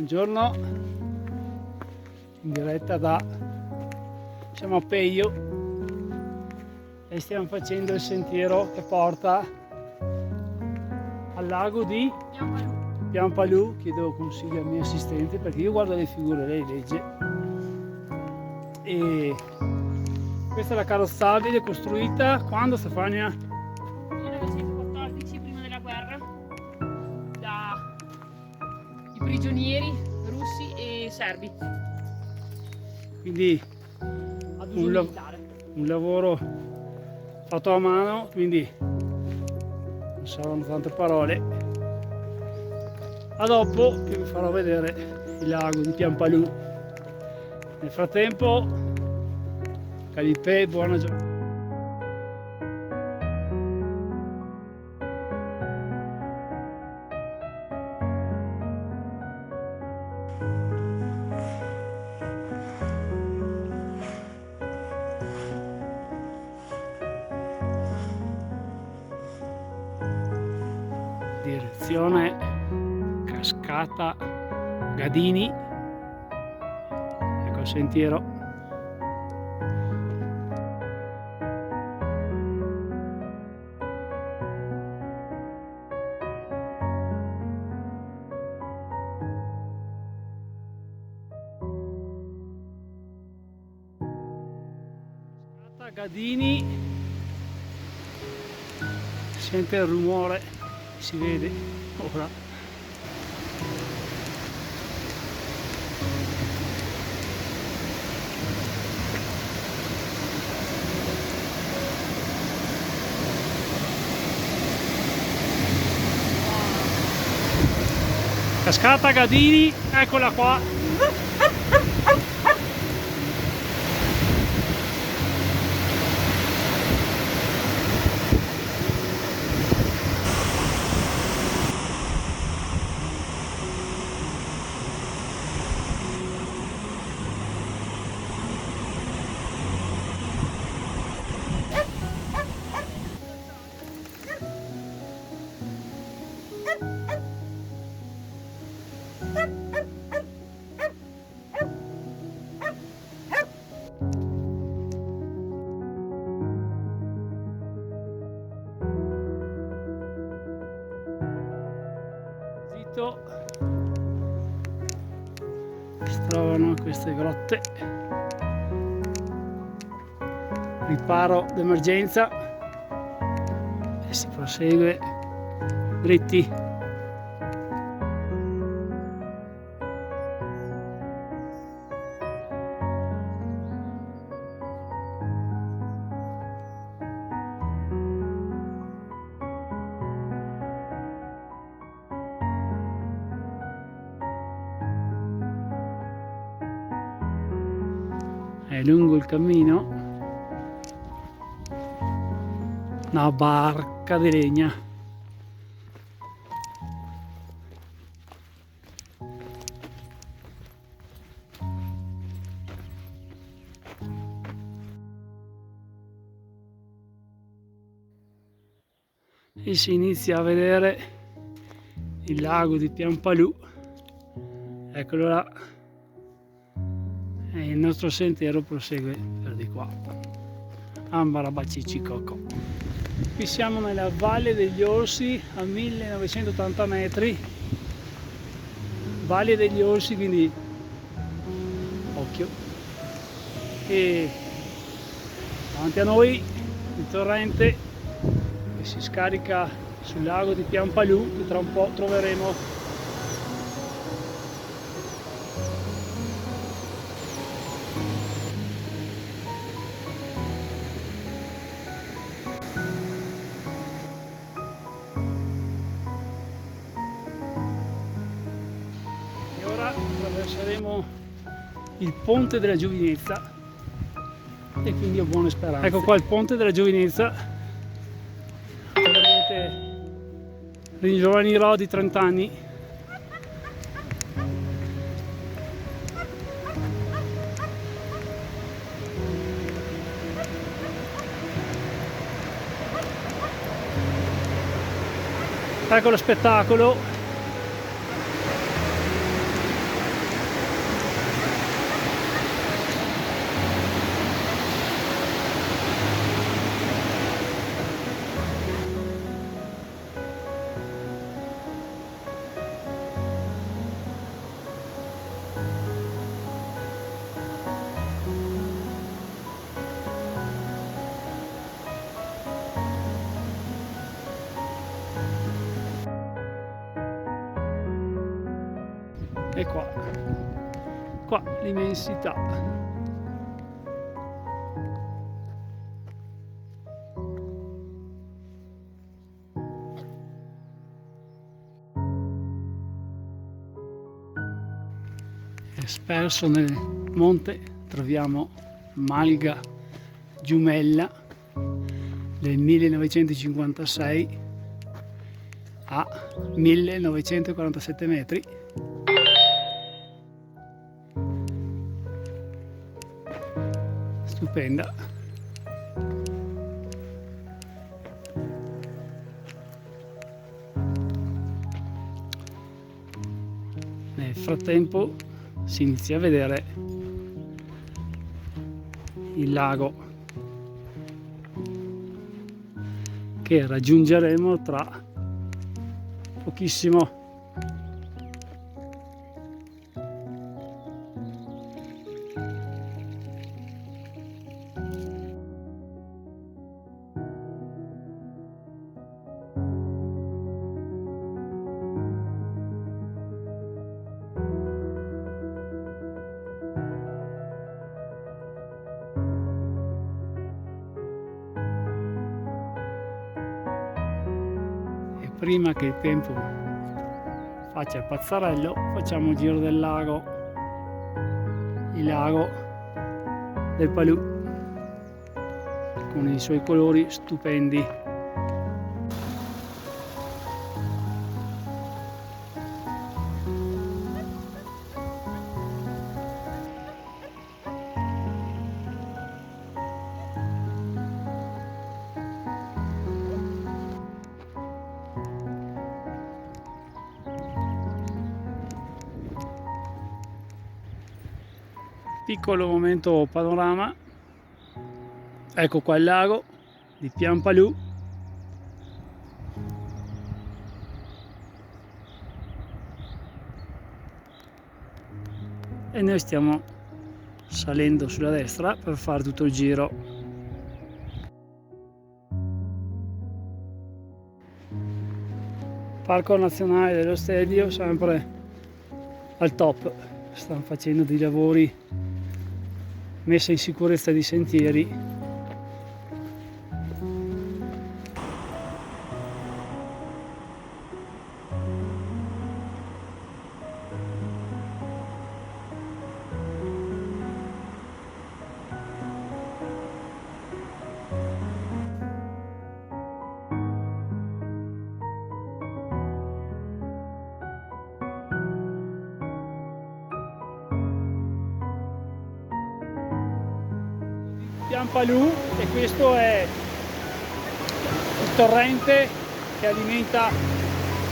Buongiorno, in diretta siamo a Peio e stiamo facendo il sentiero che porta al lago di Piampalù. Chiedo consigli al mio assistente perché io guardo le figure, lei legge. E questa è la carrozzabile costruita quando, Stefania? 1914, prima della guerra, dai prigionieri russi e serbi. Quindi Ad uso militare. un lavoro fatto a mano, quindi non saranno tante parole. A dopo che vi farò vedere il lago di Piampalù. Nel frattempo, Calipè, buona giornata. Direzione Cascata Gadini, ecco il sentiero. Cascata Gadini, si sente il rumore, si vede ora. Cascata Gadini, eccola qua. Si trovano queste grotte, riparo d'emergenza e si prosegue dritti. E lungo il cammino una barca di legna. E si inizia a vedere il lago di Piampalù, eccolo là. E il nostro sentiero prosegue per di qua. Ambarabacicicocco. Qui siamo nella Valle degli Orsi a 1980 metri. Valle degli Orsi, quindi occhio. E davanti a noi il torrente che si scarica sul lago di Piampalù, che tra un po' troveremo. Attraverseremo il ponte della Giovinezza e quindi ho buone speranze. Ecco qua il ponte della Giovinezza, ovviamente ringiovanirò di 30 anni. Ecco lo spettacolo. E qua l'immensità. E sperso nel monte troviamo Malga Giumella del 1956 a 1947 metri. Stupenda. Nel frattempo si inizia a vedere il lago che raggiungeremo tra pochissimo. Prima che il tempo faccia il pazzarello, facciamo il giro del lago, il lago del Palù, con i suoi colori stupendi. Piccolo momento panorama, ecco qua il lago di Pian Palù. E noi stiamo salendo sulla destra per fare tutto il giro. Parco Nazionale dello Stelvio, sempre al top, stanno facendo dei lavori, messa in sicurezza di sentieri. Pian Palù, e questo è il torrente che alimenta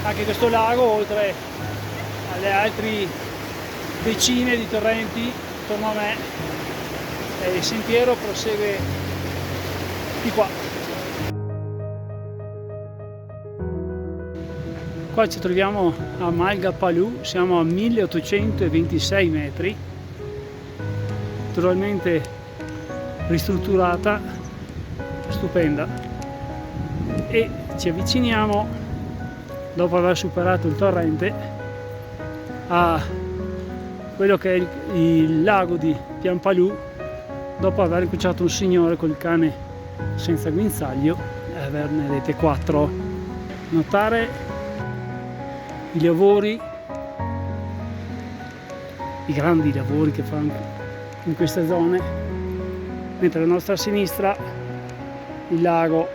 anche questo lago, oltre alle altre decine di torrenti attorno a me, e il sentiero prosegue di qua. Qua ci troviamo a Malga Palù, siamo a 1826 metri, naturalmente ristrutturata, stupenda, e ci avviciniamo, dopo aver superato il torrente, a quello che è il lago di Pian Palù, dopo aver incrociato un signore col cane senza guinzaglio e averne rete 4. Notare i lavori, i grandi lavori che fanno in queste zone, mentre alla nostra sinistra il lago.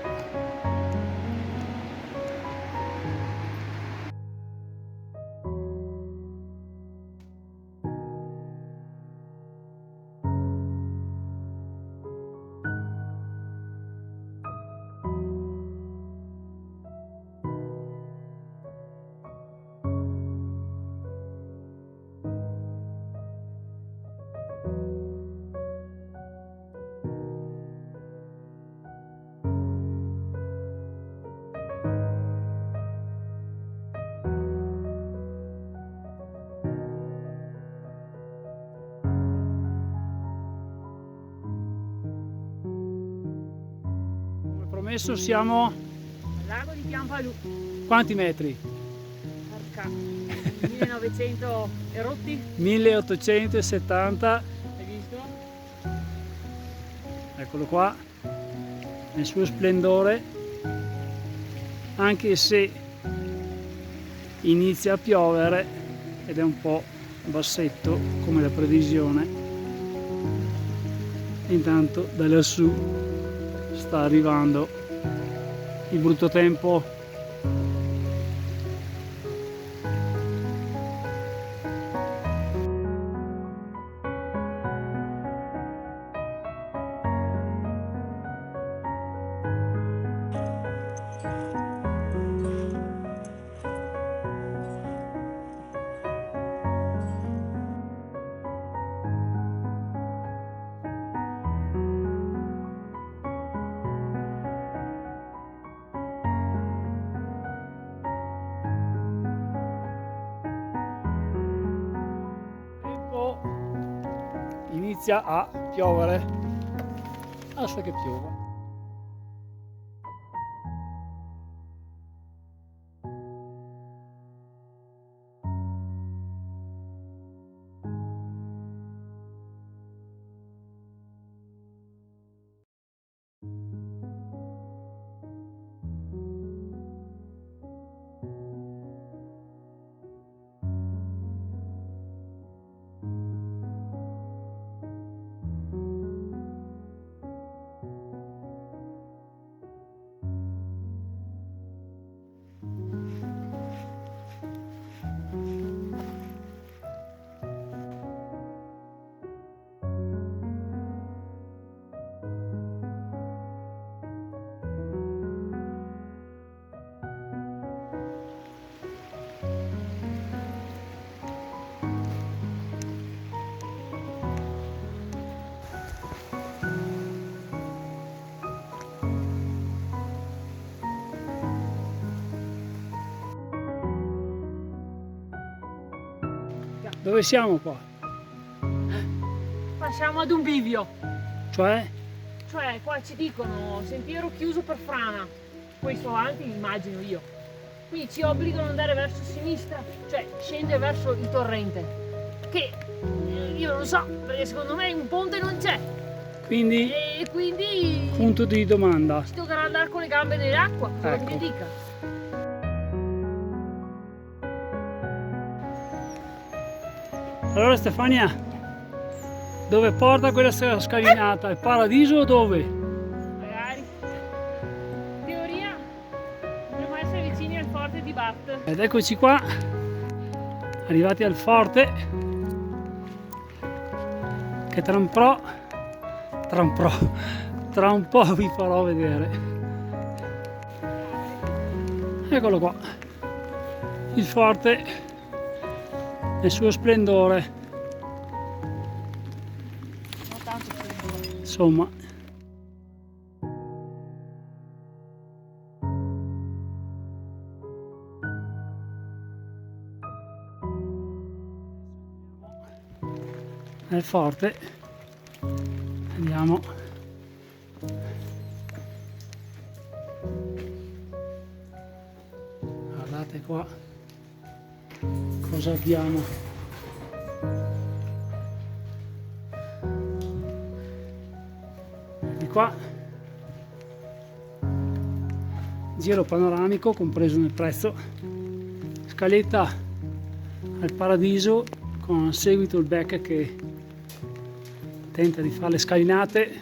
Promesso, siamo Lago di Pian Palù. quanti metri? Porca. 1900 e rotti, 1870, hai visto? eccolo qua, nel suo splendore, anche se inizia a piovere ed è un po' bassetto come la previsione. Intanto da lassù sta arrivando il brutto tempo. Inizia a piovere, basta che piova. Dove siamo qua? Passiamo ad un bivio, Cioè? cioè qua ci dicono sentiero chiuso per frana, questo avanti immagino io, quindi ci obbligano ad andare verso sinistra, cioè scendere verso il torrente, che io non so, perché secondo me un ponte non c'è Quindi, e quindi punto di domanda. ci toccherà andare con le gambe nell'acqua, cosa Ecco. che mi dica. Allora Stefania, dove porta quella scalinata? Il paradiso o dove? Magari. In teoria dovremmo essere vicini al forte di Bart. Ed eccoci qua, arrivati al forte, che tra un po' vi farò vedere. Eccolo qua, il forte nel suo splendore, Non tanto splendore. insomma. Nel forte andiamo guardate qua cosa abbiamo. Di qua giro panoramico compreso nel prezzo, scaletta al paradiso con a seguito il back che tenta di fare le scalinate,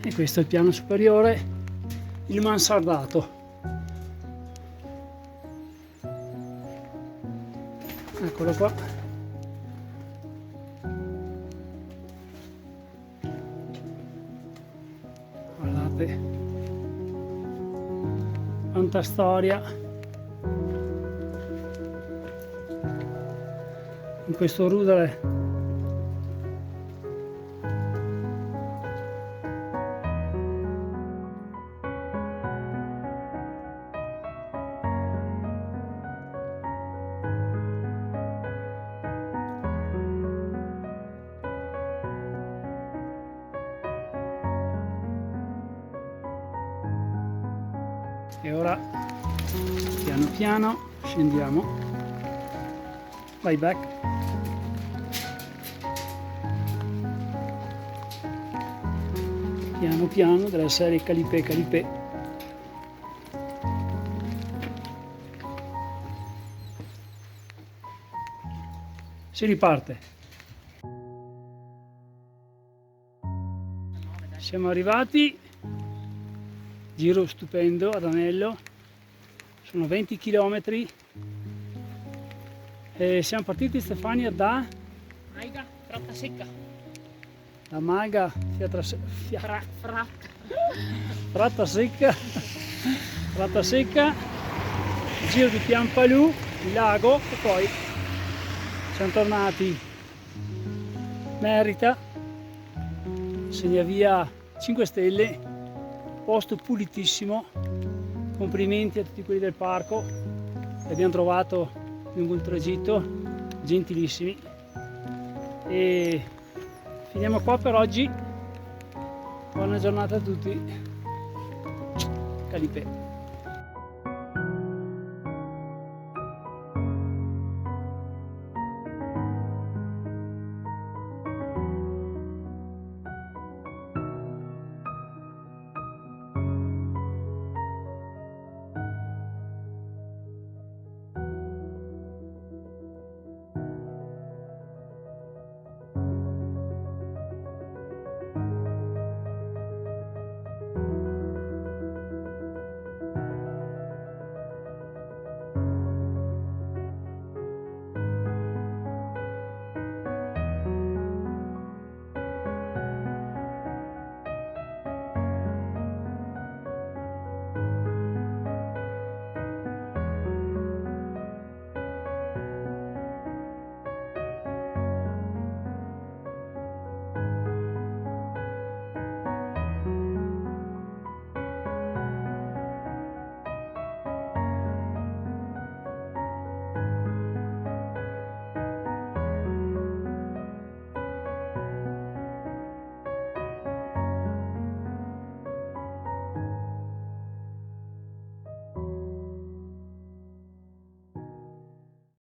e questo è il piano superiore, il mansardato. Eccolo qua. Guardate quanta storia in questo rudere. E ora piano piano scendiamo Vai back. Piano piano della serie Calipè Calipè. Si riparte. Siamo arrivati, giro stupendo ad Anello, sono 20 km e siamo partiti, Stefania, da Maiga, Fratta Secca. Maga, Fratta Secca, giro di Piampalù, il lago e poi siamo tornati. Merita, segnavia 5 stelle, posto pulitissimo, complimenti a tutti quelli del parco che abbiamo trovato lungo il tragitto, gentilissimi. E finiamo qua per oggi, buona giornata a tutti, Calipè.